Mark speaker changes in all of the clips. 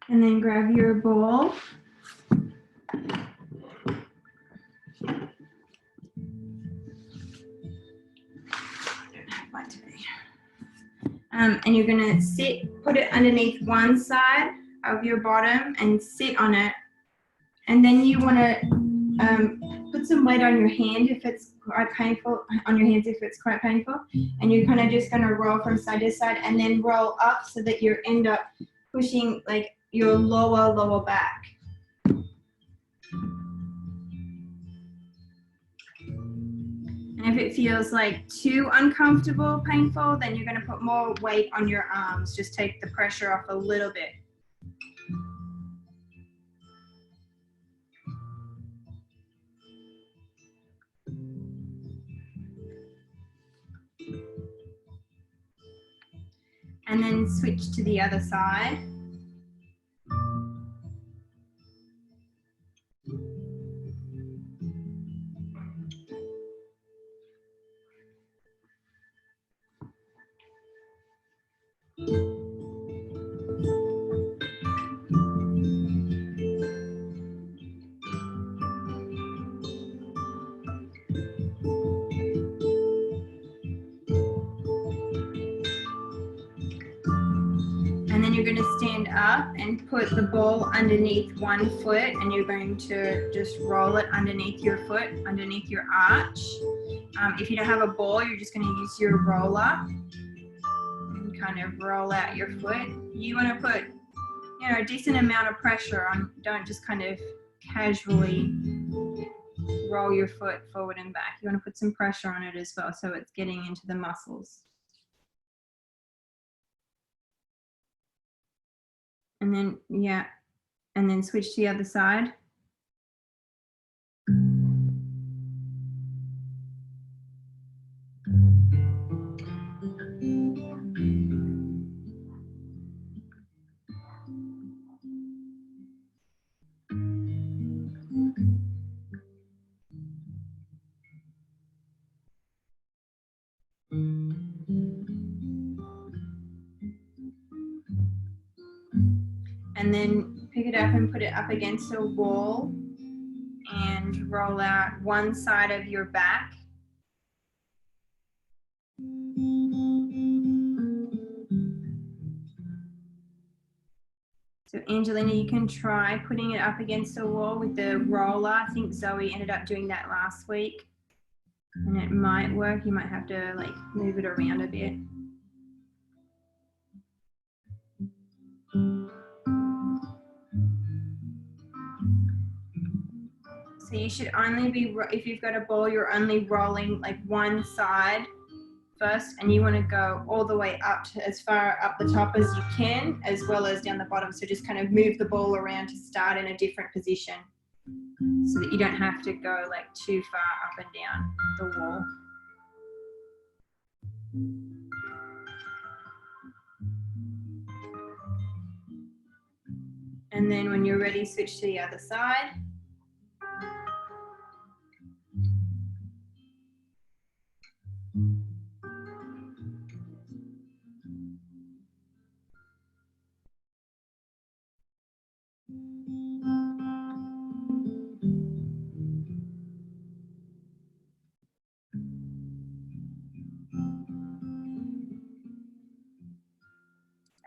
Speaker 1: And then grab your ball. And you're gonna put it underneath one side of your bottom and sit on it. And then you wanna put some weight on your hand if it's quite painful, on your hands if it's quite painful. And you're kind of just gonna roll from side to side and then roll up so that you end up pushing like your lower back. And if it feels like too uncomfortable, painful, then you're going to put more weight on your arms. Just take the pressure off a little bit. And then switch to the other side. And then you're going to stand up and put the ball underneath one foot, and you're going to just roll it underneath your foot, underneath your arch. If you don't have a ball, you're just going to use your roller and kind of roll out your foot. You want to put, you know, a decent amount of pressure on. Don't just kind of casually roll your foot forward and back. You want to put some pressure on it as well, so it's getting into the muscles. And then, yeah, and then switch to the other side. And then pick it up and put it up against a wall and roll out one side of your back. So Angelina, you can try putting it up against a wall with the roller. I think Zoe ended up doing that last week and it might work. You might have to like move it around a bit. So you should only be, if you've got a ball, you're only rolling like one side first, and you want to go all the way up to as far up the top as you can, as well as down the bottom. So just kind of move the ball around to start in a different position so that you don't have to go like too far up and down the wall. And then when you're ready, switch to the other side.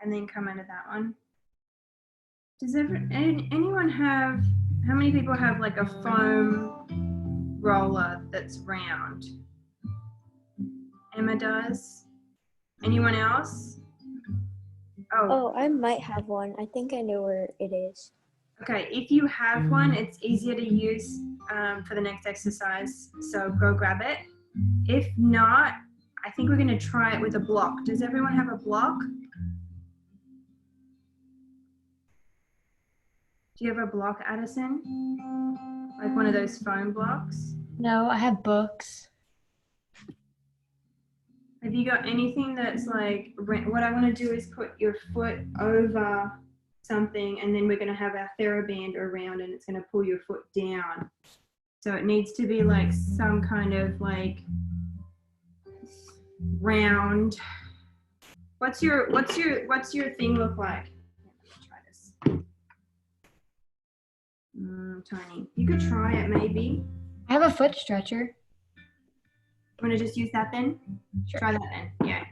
Speaker 1: And then come into that one. Does anyone have, how many people have like a foam roller that's round? Emma does. Anyone else?
Speaker 2: Oh, I might have one. I think I know where it is.
Speaker 1: Okay, if you have one, it's easier to use for the next exercise, so go grab it. If not, I think we're going to try it with a block. Does everyone have a block? Do you have a block, Addison? Like one of those foam blocks?
Speaker 3: No, I have books.
Speaker 1: Have you got anything that's like, what I want to do is put your foot over something, and then we're going to have our TheraBand around and it's going to pull your foot down. So it needs to be like some kind of like round. What's your thing look like? Let me try this. tiny. You could try it maybe.
Speaker 3: I have a foot stretcher.
Speaker 1: Want to just use that then?
Speaker 3: Sure.
Speaker 1: Try that then, yeah.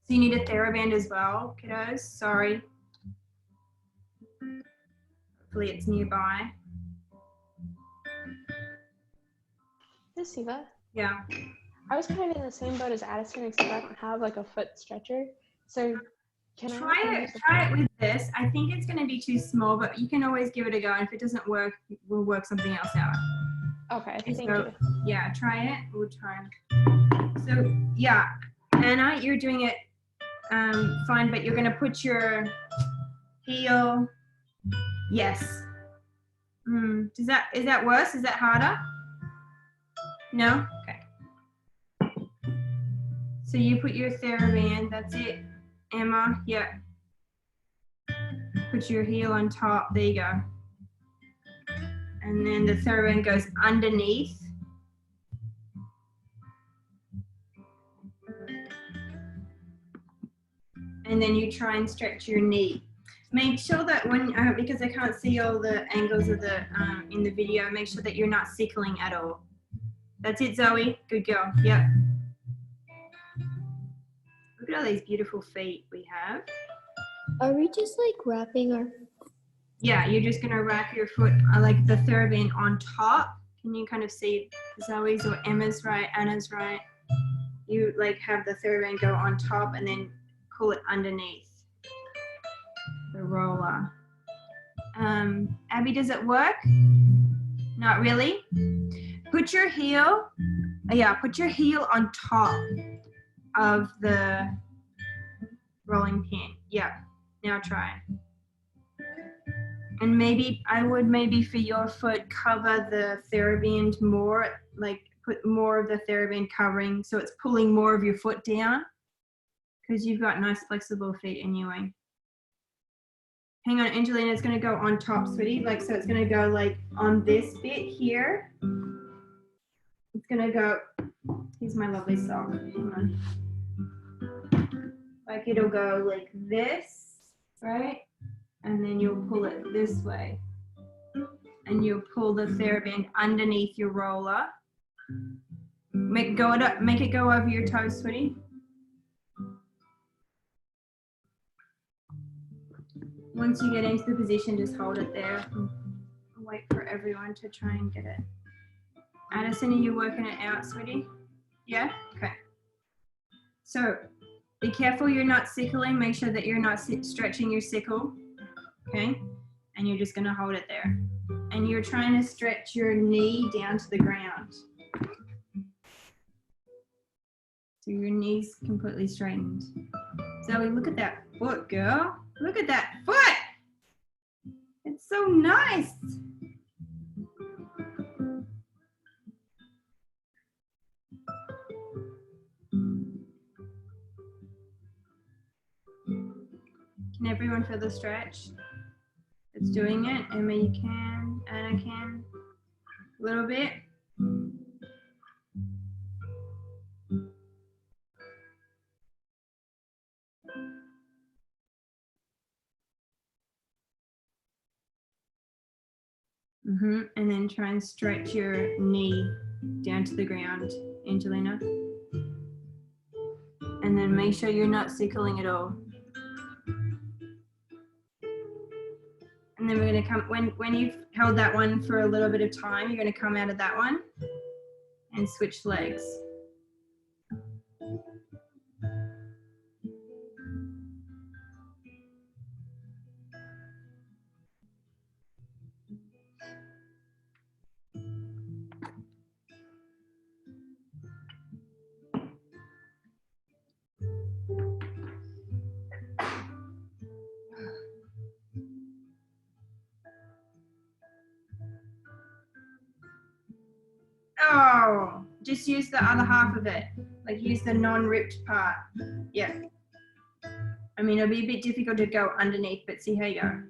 Speaker 1: So you need a TheraBand as well, kiddos. Sorry. Hopefully it's nearby.
Speaker 4: Hey, Siva.
Speaker 1: Yeah.
Speaker 4: I was kind of in the same boat as Addison, except I don't have like a foot stretcher. So can I
Speaker 1: Try it with this. I think it's going to be too small, but you can always give it a go. And if it doesn't work, we'll work something else out.
Speaker 4: Okay, thank
Speaker 1: So,
Speaker 4: you.
Speaker 1: yeah, try it. We'll try. So, yeah, Anna, you're doing it fine, but you're going to put your heel. Yes. Is that worse? Is that harder? No? Okay. So you put your TheraBand, that's it. Emma, yeah. Put your heel on top, there you go. And then the TheraBand goes underneath. And then you try and stretch your knee. Make sure that when, because I can't see all the angles of the in the video, make sure that you're not sickling at all. That's it, Zoe. Good girl. Yep. Look at all these beautiful feet we have.
Speaker 2: Are we just like wrapping our?
Speaker 1: Yeah, you're just gonna wrap your foot like the TheraBand on top. Can you kind of see Zoe's or Emma's right, Anna's right? You like have the TheraBand go on top and then pull it underneath the roller. Abby, does it work? Not really. Put your heel, put your heel on top of the rolling pin. Yeah, now try. And maybe I would for your foot cover the TheraBand more, like put more of the TheraBand covering so it's pulling more of your foot down because you've got nice flexible feet anyway. Hang on, Angelina, it's gonna go on top, sweetie. Like, so it's gonna go like on this bit here. It's gonna go, here's my lovely sock, hang on. Like it'll go like this, right? And then you'll pull it this way. And you'll pull the TheraBand underneath your roller. Make it go over your toes, sweetie. Once you get into the position, just hold it there. I'll wait for everyone to try and get it. Addison, are you working it out, sweetie? Yeah? Okay. So be careful you're not sickling. Make sure that you're not stretching your sickle. Okay? And you're just going to hold it there. And you're trying to stretch your knee down to the ground. So your knee's completely straightened. Zoe, look at that foot, girl. Look at that foot. It's so nice. Can everyone feel the stretch? It's doing it. Emma, you can. Anna can. A little bit. And then try and stretch your knee down to the ground, Angelina. And then make sure you're not sickling at all. And then we're going to come, when you've held that one for a little bit of time, you're going to come out of that one and switch legs. Oh, just use the other half of it. Like use the non-ripped part. Yeah. I mean, it'll be a bit difficult to go underneath, but see how you go.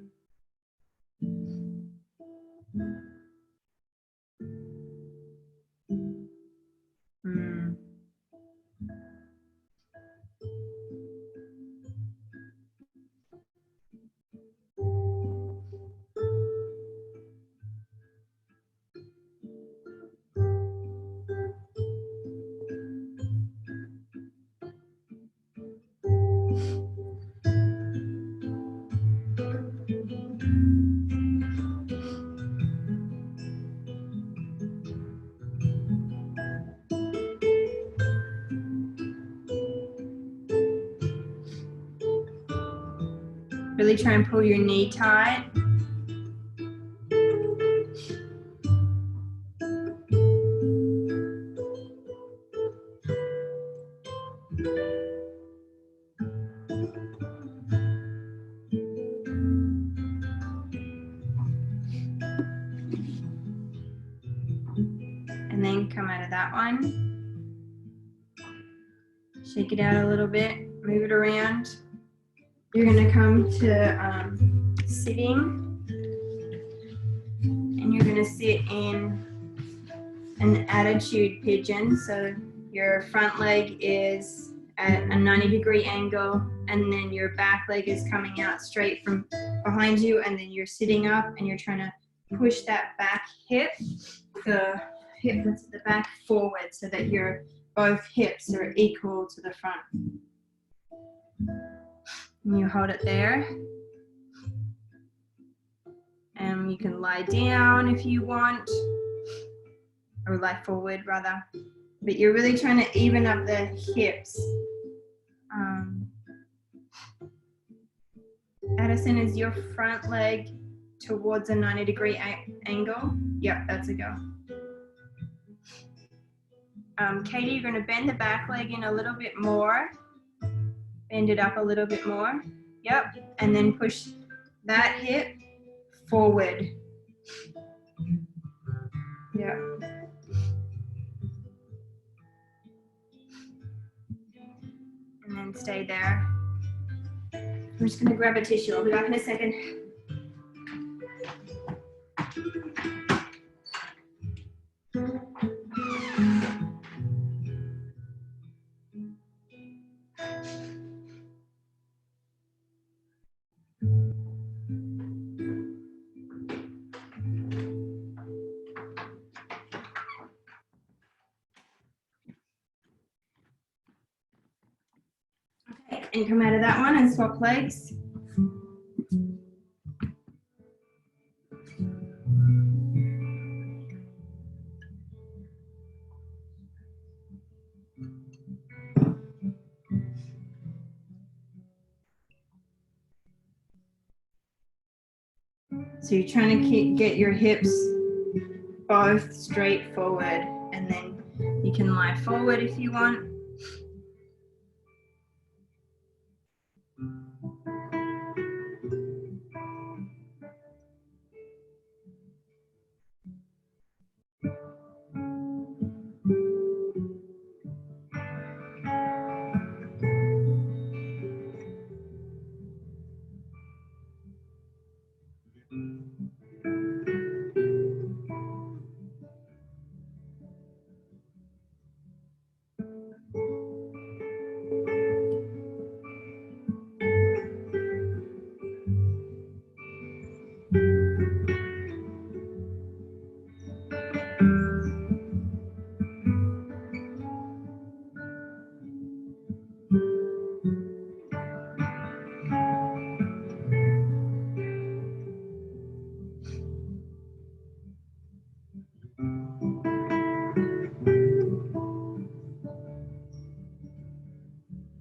Speaker 1: Really try and pull your knee tight. And then come out of that one. Shake it out a little bit, move it around. You're gonna come to sitting, and you're gonna sit in an attitude pigeon. So your front leg is at a 90-degree angle, and then your back leg is coming out straight from behind you, and then you're sitting up and you're trying to push that back hip, the hip that's at the back, forward so that your both hips are equal to the front. And you hold it there. And you can lie down if you want, or lie forward rather. But you're really trying to even up the hips. Addison, is your front leg towards a 90-degree angle? Yep, that's a go. Katie, you're going to bend the back leg in a little bit more. Bend it up a little bit more. Yep, and then push that hip forward. Yep. And then stay there. I'm just going to grab a tissue. I'll be back in a second. Okay, and come out of that one and swap legs. So you're trying to get your hips both straight forward, and then you can lie forward if you want.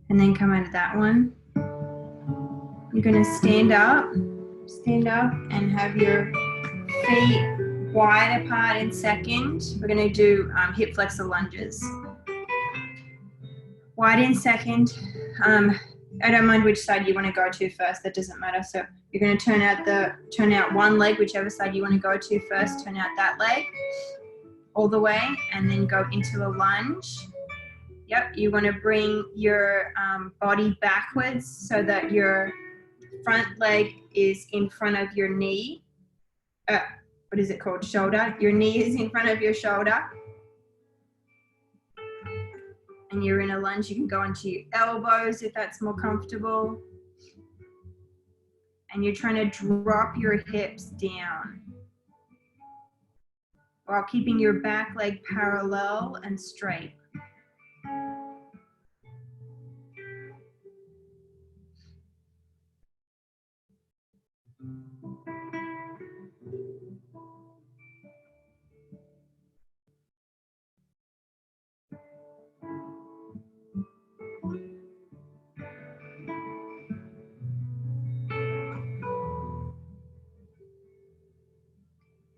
Speaker 1: And then come out of that one. You're going to stand up and have your feet wide apart in second. We're going to do hip flexor lunges. Wide in second. I don't mind which side you want to go to first, that doesn't matter. So you're going to turn out one leg, whichever side you want to go to first, turn out that leg all the way, and then go into a lunge. Yep, you want to bring your body backwards so that your front leg is in front of your knee. What is it called? Shoulder. Your knee is in front of your shoulder. And you're in a lunge. You can go onto your elbows if that's more comfortable. And you're trying to drop your hips down while keeping your back leg parallel and straight.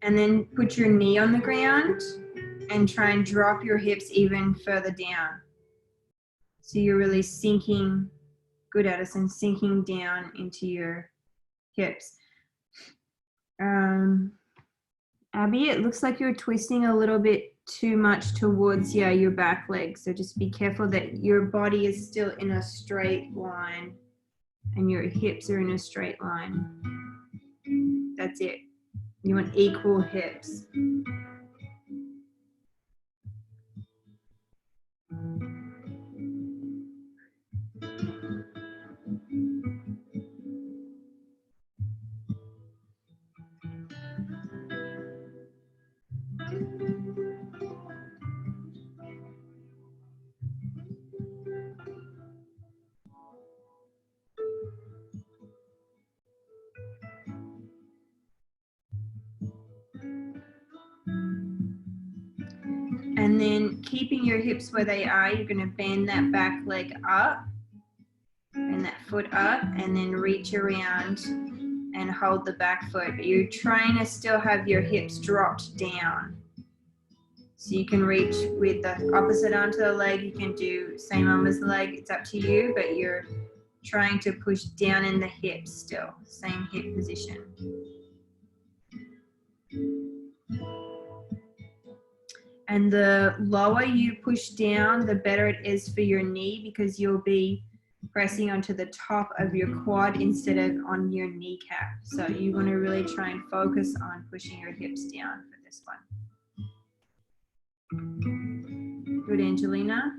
Speaker 1: And then put your knee on the ground and try and drop your hips even further down. So you're really sinking, good Addison, sinking down into your hips. Abby, it looks like you're twisting a little bit too much towards your back leg. So just be careful that your body is still in a straight line and your hips are in a straight line. That's it. You want equal hips. And then keeping your hips where they are, you're going to bend that back leg up and that foot up and then reach around and hold the back foot. But you're trying to still have your hips dropped down. So you can reach with the opposite arm to the leg. You can do same arm as the leg. It's up to you, but you're trying to push down in the hips still. Same hip position. And the lower you push down, the better it is for your knee because you'll be pressing onto the top of your quad instead of on your kneecap. So you want to really try and focus on pushing your hips down for this one. Good, Angelina.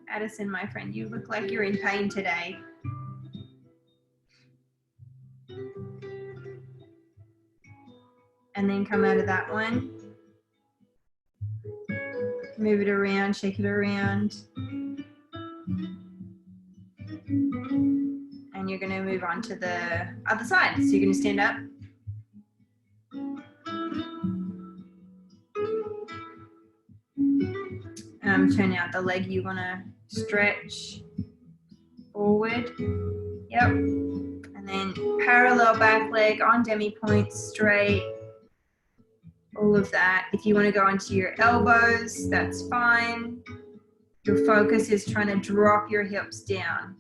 Speaker 1: Addison, my friend, you look like you're in pain today. And then come out of that one. Move it around, shake it around. And you're going to move on to the other side. So you're going to stand up. Turn out the leg you want to stretch forward. Yep. And then parallel back leg on demi points, straight. All of that. If you want to go onto your elbows, that's fine. Your focus is trying to drop your hips down.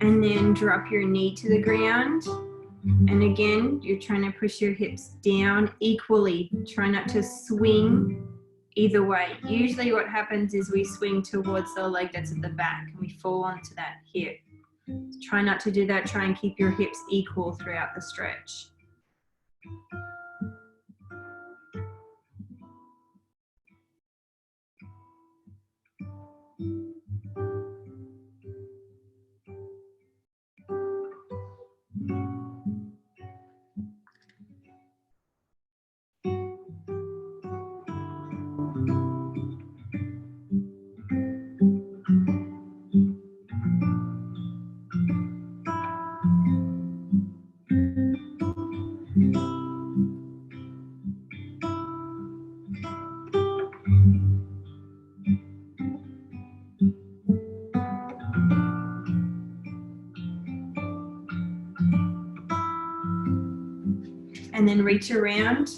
Speaker 1: And then drop your knee to the ground. And again, you're trying to push your hips down equally. Try not to swing either way. Usually what happens is we swing towards the leg that's at the back and we fall onto that hip. Try not to do that. Try and keep your hips equal throughout the stretch. And then reach around.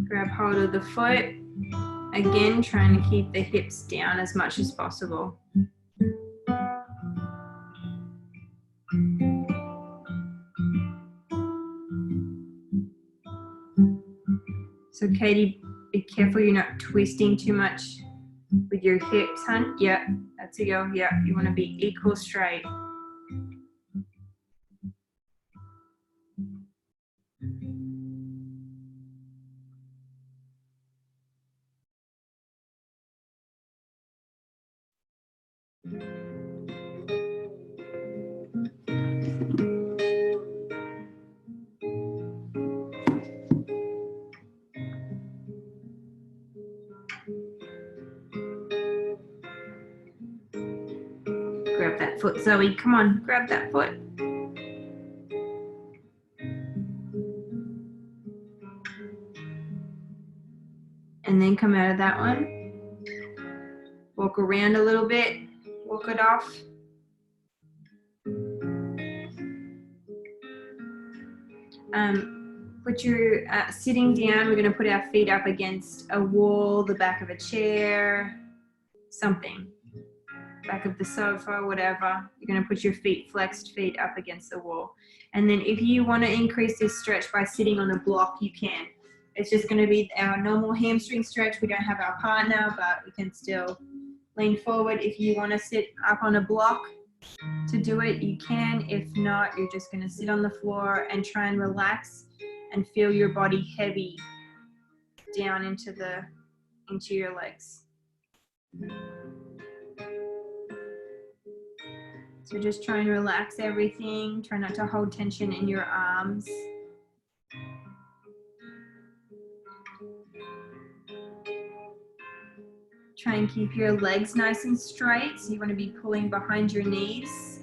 Speaker 1: Grab hold of the foot. Again, trying to keep the hips down as much as possible. So Katie, be careful you're not twisting too much with your hips, hun. Yeah, that's a go. Yeah, you want to be equal straight. Grab that foot, Zoe. Come on, grab that foot. And then come out of that one. Walk around a little bit. Walk it off. Put your sitting down. We're going to put our feet up against a wall, the back of a chair, something. Back of the sofa, whatever. You're going to put your flexed feet up against the wall. And then if you want to increase this stretch by sitting on a block, you can. It's just going to be our normal hamstring stretch. We don't have our partner, but we can still lean forward. If you want to sit up on a block to do it, you can. If not, you're just going to sit on the floor and try and relax and feel your body heavy down into your legs. So just try and relax everything. Try not to hold tension in your arms. Try and keep your legs nice and straight. So you want to be pulling behind your knees.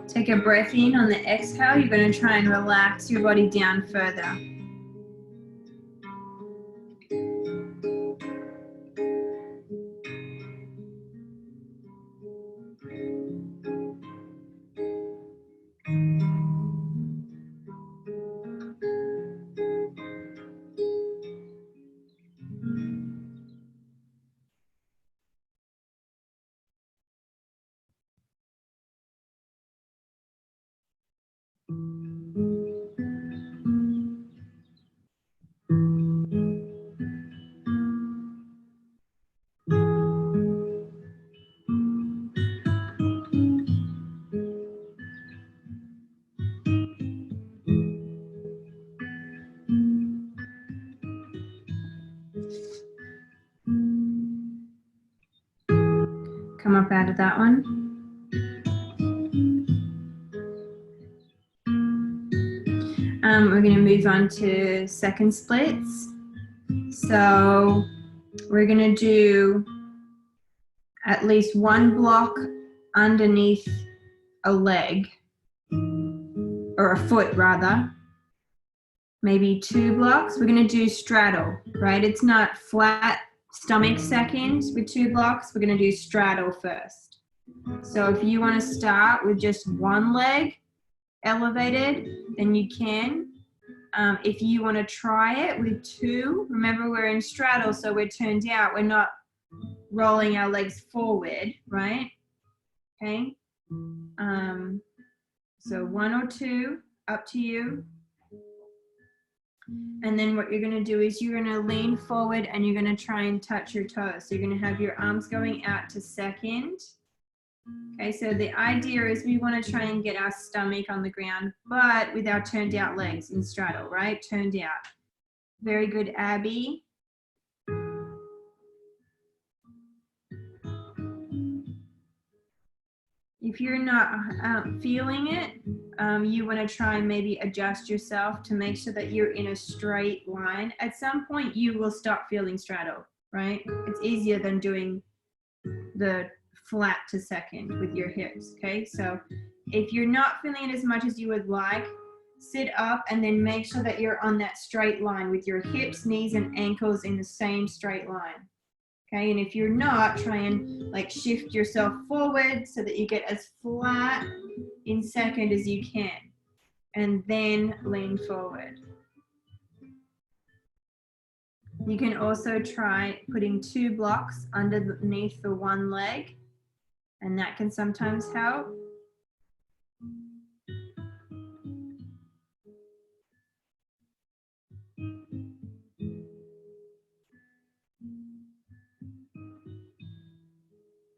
Speaker 1: Take a breath in. On the exhale, you're going to try and relax your body down further. Come up out of that one. We're going to move on to second splits. So we're going to do at least one block underneath a leg, or a foot rather, maybe 2 blocks. We're going to do straddle, right? It's not flat stomach second with 2 blocks. We're going to do straddle first. So if you want to start with just one leg elevated, then you can. If you want to try it with 2, remember we're in straddle, so we're turned out. We're not rolling our legs forward, right? Okay. So 1 or 2, up to you. And then what you're going to do is you're going to lean forward and you're going to try and touch your toes. So you're going to have your arms going out to second Okay, so the idea is we want to try and get our stomach on the ground, but with our turned out legs in straddle, right? Turned out. Very good, Abby. If you're not feeling it, you want to try and maybe adjust yourself to make sure that you're in a straight line. At some point, you will stop feeling straddle, right? It's easier than doing the flat to second with your hips, okay? So if you're not feeling it as much as you would like, sit up and then make sure that you're on that straight line with your hips, knees, and ankles in the same straight line. Okay, and if you're not, try and like shift yourself forward so that you get as flat in second as you can, and then lean forward. You can also try putting 2 blocks underneath the one leg, and that can sometimes help.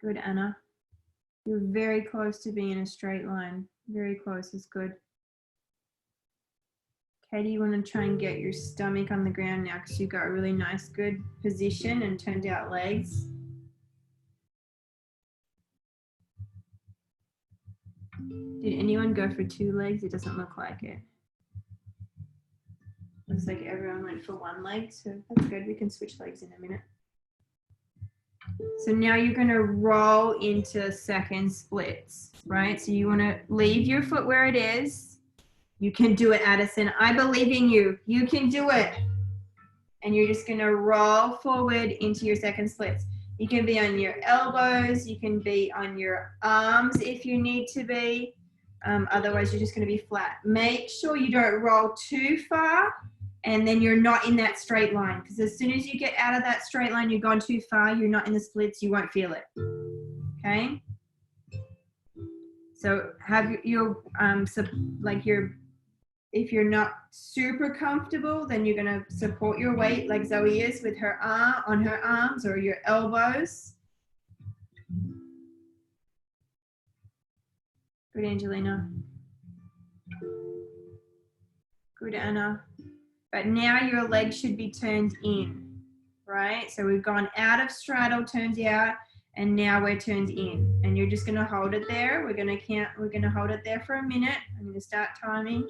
Speaker 1: Good, Anna. You're very close to being in a straight line. Very close is good. Katie, you want to try and get your stomach on the ground now because you've got a really nice, good position and turned out legs. Did anyone go for 2 legs? It doesn't look like it. Looks like everyone went for 1 leg, so that's good. We can switch legs in a minute. So now you're going to roll into second splits, right? So you want to leave your foot where it is. You can do it, Addison. I believe in you. You can do it. And you're just going to roll forward into your second splits. You can be on your elbows. You can be on your arms if you need to be. Otherwise, you're just going to be flat. Make sure you don't roll too far and then you're not in that straight line, because as soon as you get out of that straight line, you've gone too far, you're not in the splits, you won't feel it. Okay? So have your, if you're not super comfortable, then you're going to support your weight like Zoe is with her arm on her arms or your elbows. Good, Angelina. Good, Anna. But now your legs should be turned in, right? So we've gone out of straddle, turned out, and now we're turned in. And you're just going to hold it there. We're going to hold it there for a minute. I'm going to start timing.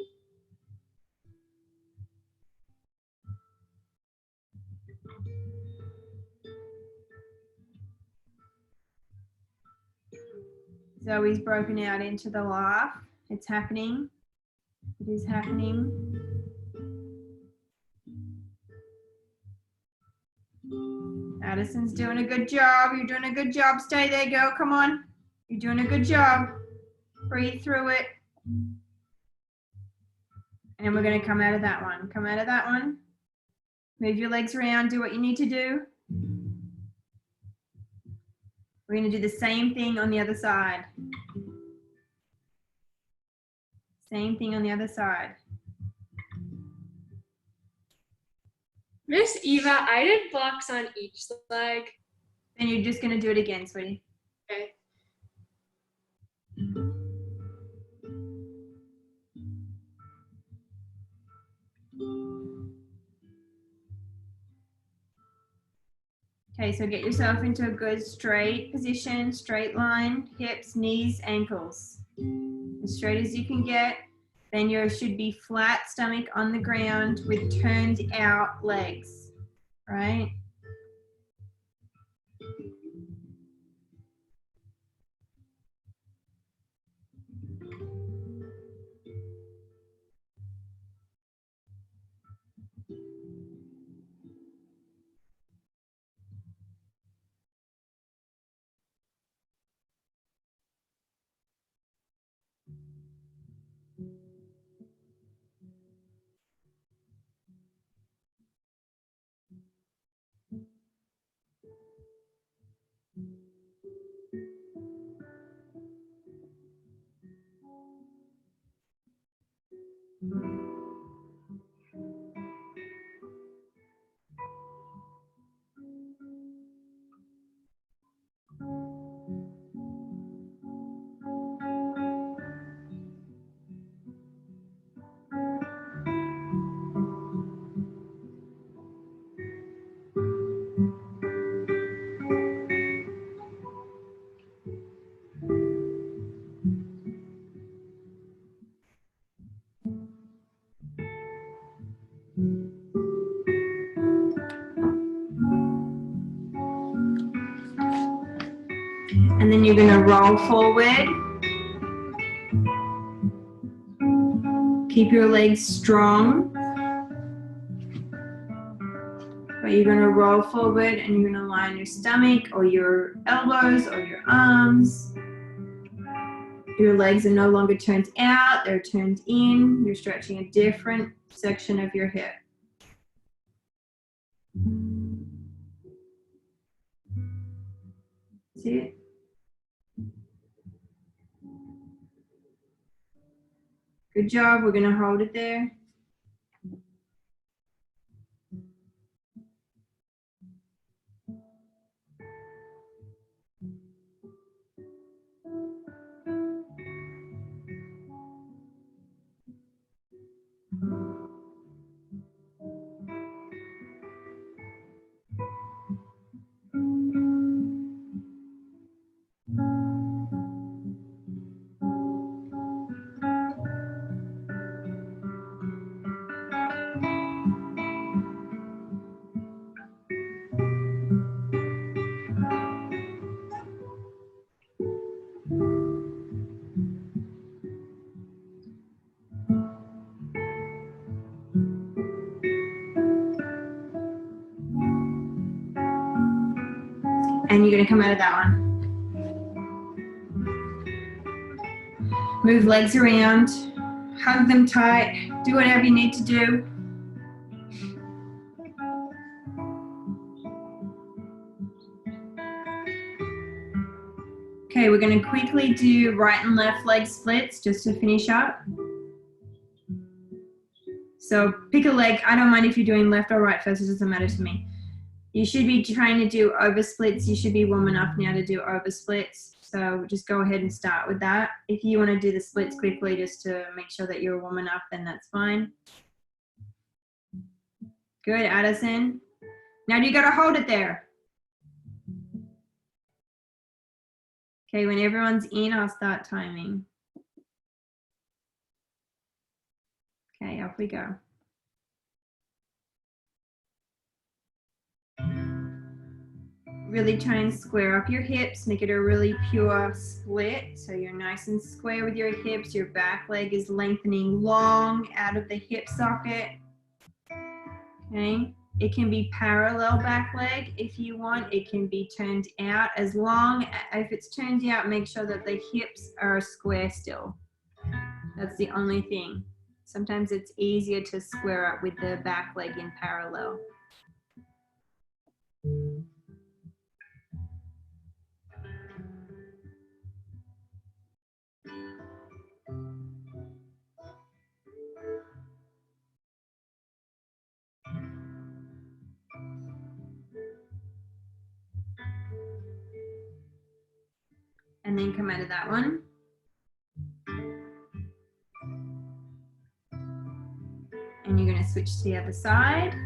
Speaker 1: Zoe's broken out into the laugh. It's happening. It is happening. Addison's doing a good job. You're doing a good job. Stay there, girl. Come on. You're doing a good job. Breathe through it. And we're going to come out of that one. Come out of that one. Move your legs around. Do what you need to do. We're going to do the same thing on the other side. Same thing on the other side.
Speaker 5: Miss Eva, I did blocks on each leg.
Speaker 1: Then you're just going to do it again, sweetie.
Speaker 5: Okay.
Speaker 1: Okay, so get yourself into a good straight position, straight line, hips, knees, ankles. As straight as you can get. Then you should be flat stomach on the ground with turned out legs, right? And then you're going to roll forward. Keep your legs strong. But you're going to roll forward and you're going to lie on your stomach or your elbows or your arms. Your legs are no longer turned out, they're turned in. You're stretching a different section of your hip. See it? Good job. We're going to hold it there. And you're going to come out of that one. Move legs around, hug them tight, do whatever you need to do. Okay, we're going to quickly do right and left leg splits just to finish up. So pick a leg. I don't mind if you're doing left or right first, it doesn't matter to me. You should be trying to do over splits. You should be warm enough now to do over splits. So just go ahead and start with that. If you want to do the splits quickly just to make sure that you're warm enough, then that's fine. Good, Addison. Now you got to hold it there. Okay, when everyone's in, I'll start timing. Okay, off we go. Really try and square up your hips, make it a really pure split. So you're nice and square with your hips. Your back leg is lengthening long out of the hip socket. Okay, it can be parallel back leg if you want. It can be turned out. As long if it's turned out, make sure that the hips are square still. That's the only thing. Sometimes it's easier to square up with the back leg in parallel. And then come out of that one. And you're going to switch to the other side.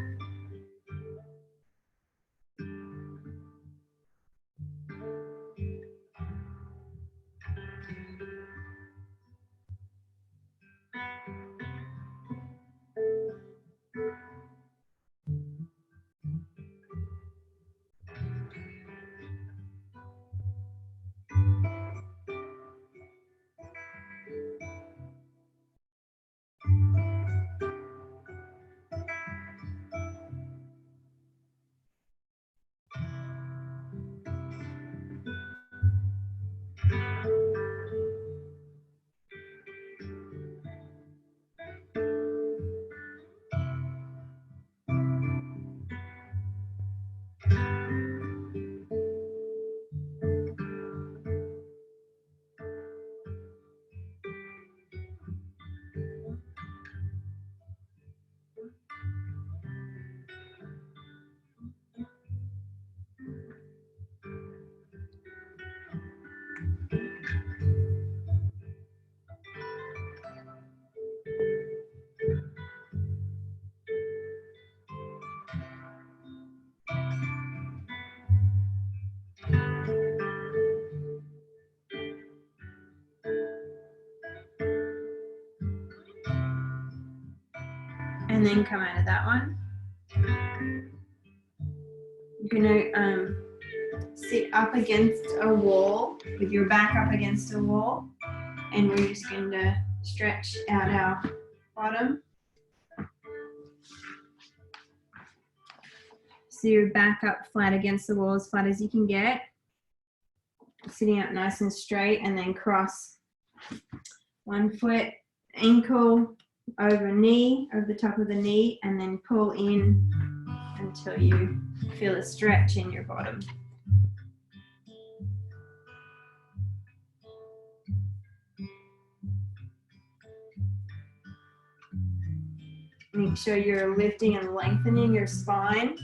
Speaker 1: And then come out of that one. You're going to sit up against a wall with your back up against a wall, and we're just going to stretch out our bottom. So you're back up flat against the wall, as flat as you can get, sitting up nice and straight, and then cross one foot, ankle over knee, over the top of the knee, and then pull in until you feel a stretch in your bottom. Make sure you're lifting and lengthening your spine.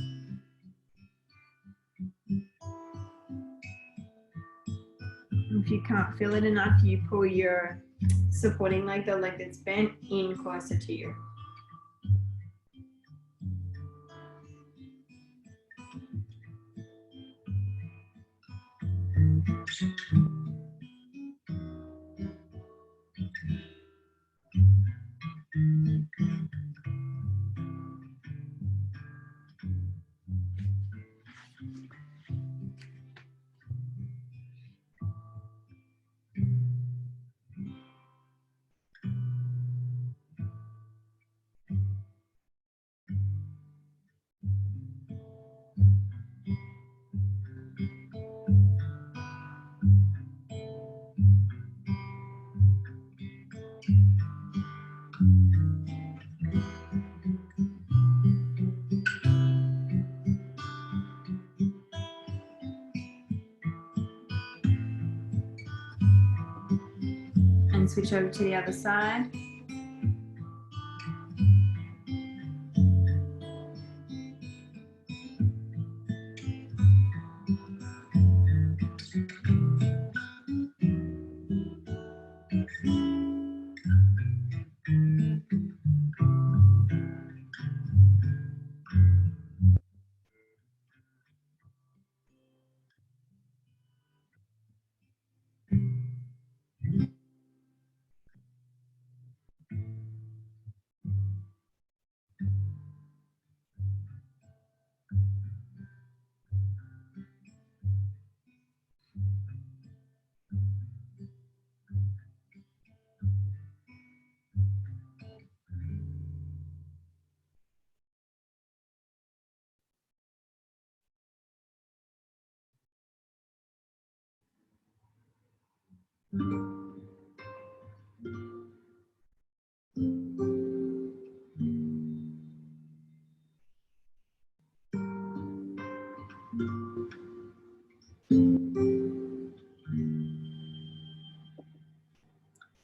Speaker 1: If you can't feel it enough, you pull your supporting leg, the leg that's bent, in closer to you. And switch over to the other side.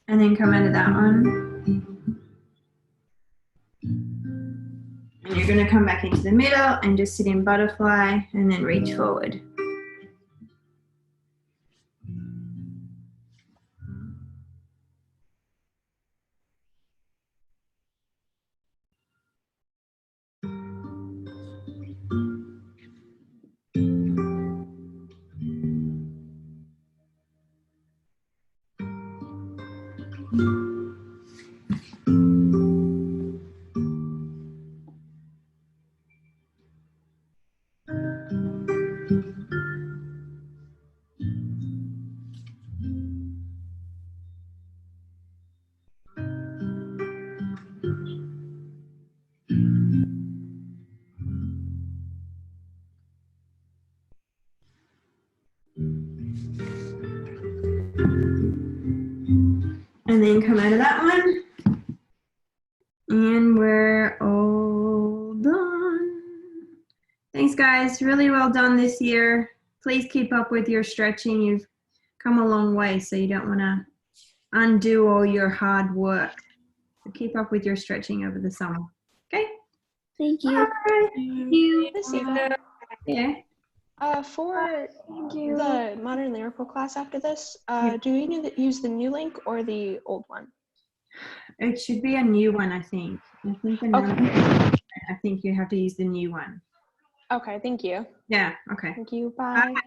Speaker 1: And then come out of that one. And you're going to come back into the middle and just sit in butterfly and then reach forward. And then come out of that one. And we're all done. Thanks, guys. Really well done this year. Please keep up with your stretching. You've come a long way, so you don't want to undo all your hard work. So keep up with your stretching over the summer. Okay?
Speaker 2: Thank you.
Speaker 1: Bye.
Speaker 4: Thank you.
Speaker 1: Yeah.
Speaker 4: For the Modern Lyrical class after this,
Speaker 1: Yeah.
Speaker 4: do we need to use the new link or the old one?
Speaker 1: It should be a new one, I think.
Speaker 4: Okay.
Speaker 1: I think you have to use the new one.
Speaker 4: Okay, thank you.
Speaker 1: Yeah, okay.
Speaker 4: Thank you. Bye.
Speaker 1: Bye.